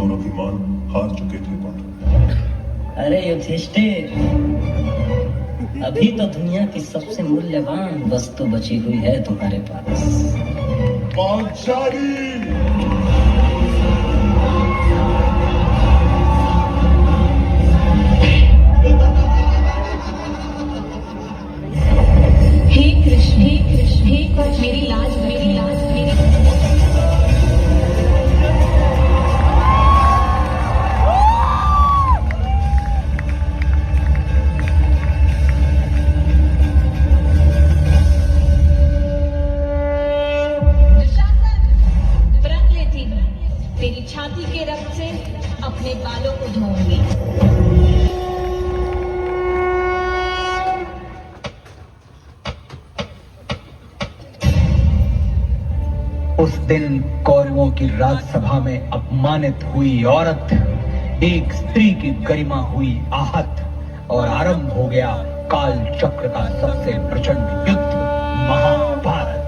दोनों विमान हार चुके थे पांडव। अरे युधिष्ठिर, अभी तो दुनिया की सबसे मूल्यवान वस्तु बची हुई है तुम्हारे पास। पांचाली। हे कृष्ण, हे कृष्ण, हे मेरी लाज, मेरी लाज, मेरी तेरी छाती के रक्त से अपने बालों को धोऊंगी। उस दिन कौरवों की राजसभा में अपमानित हुई औरत, एक स्त्री की गरिमा हुई आहत, और आरंभ हो गया काल चक्र का सबसे प्रचंड युद्ध, महाभारत।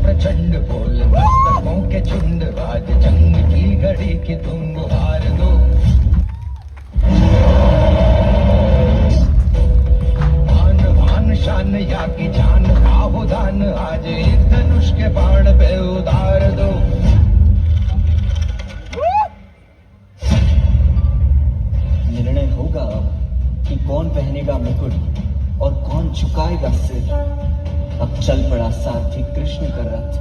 प्रचंड बोल मस्तकों के झुंड, आज जंग की घड़ी की तुम गुहार दो। आन बान शान या की जान का हो दान, आज एक धनुष के बाण पे उतार दो। निर्णय होगा अब कि कौन पहनेगा मुकुट और कौन झुकाएगा सिर। अब चल पड़ा सारथी कृष्ण का रथ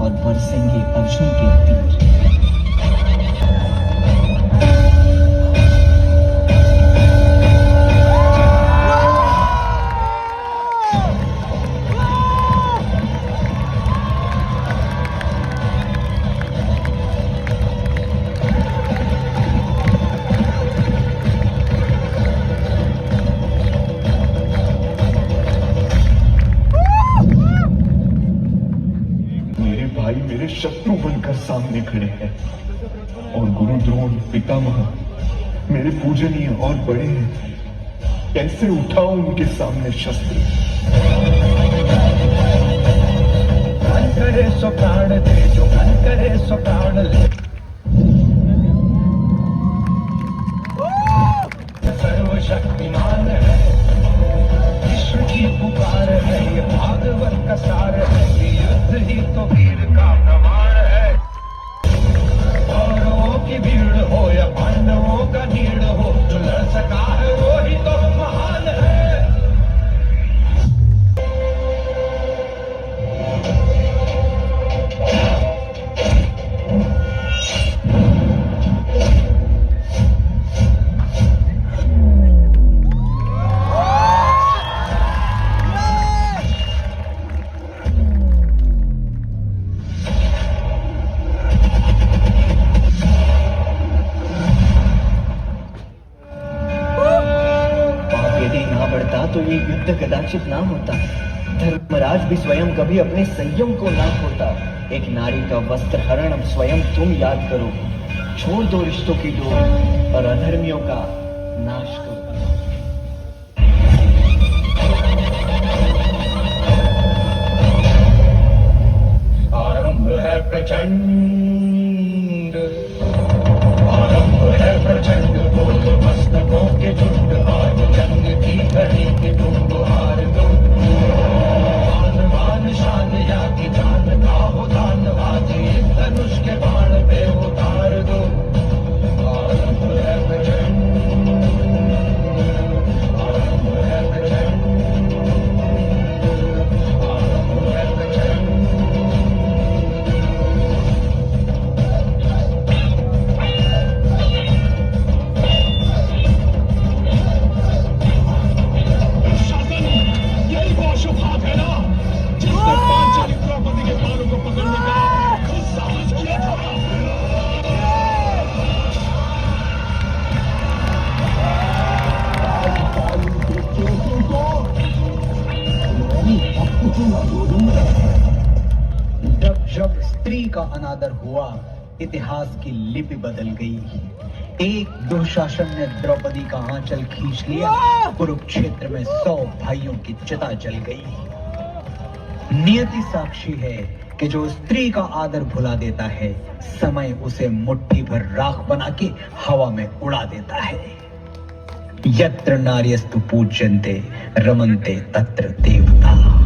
और बरसेंगे अर्जुन के तीर। भाई मेरे शत्रु बनकर सामने खड़े हैं, और गुरु द्रोण पितामह मेरे पूजनीय और बड़े हैं। कैसे उठाऊं उनके सामने शस्त्र? मन करे सो प्राण दे, जो मन करे सो प्राण ले। सर्वशक्तिमान है, विश्व की पुकार है, ये भागवत का सार है, ये युद्ध ही तो वीर का प्रमाण है। कौरवों की भीड़ हो या पांडवों का नीड़ हो, जो लड़ सका है वो ही तो महान है। तो ये युद्ध कदाचित ना होता। धर्मराज भी स्वयं कभी अपने संयम को ना खोता। एक नारी का वस्त्र हरण अब स्वयं तुम याद करो। छोड़ दो रिश्तों की डोर और अधर्मियों का नाश करो। आरंभ है प्रचंड, आरंभ है प्रचंड, बोल मस्तकों के झुंड, आज जंग की घड़ी की तुम गुहार दो। आन बान शान या की जान का हो दान, आज एक धनुष के बाण पे उतार दो। आरंभ है प्रचंड। जब जब स्त्री का अनादर हुआ, इतिहास की लिपि बदल गई। एक दुशासन ने द्रौपदी का आंचल खींच लिया, कुरुक्षेत्र में 100 भाइयों की चिता जल गई। नियति साक्षी है कि जो स्त्री का आदर भुला देता है, समय उसे मुट्ठी भर राख बना के हवा में उड़ा देता है। यत्र नार्यस्तु पूज्यन्ते रमन्ते तत्र देवता।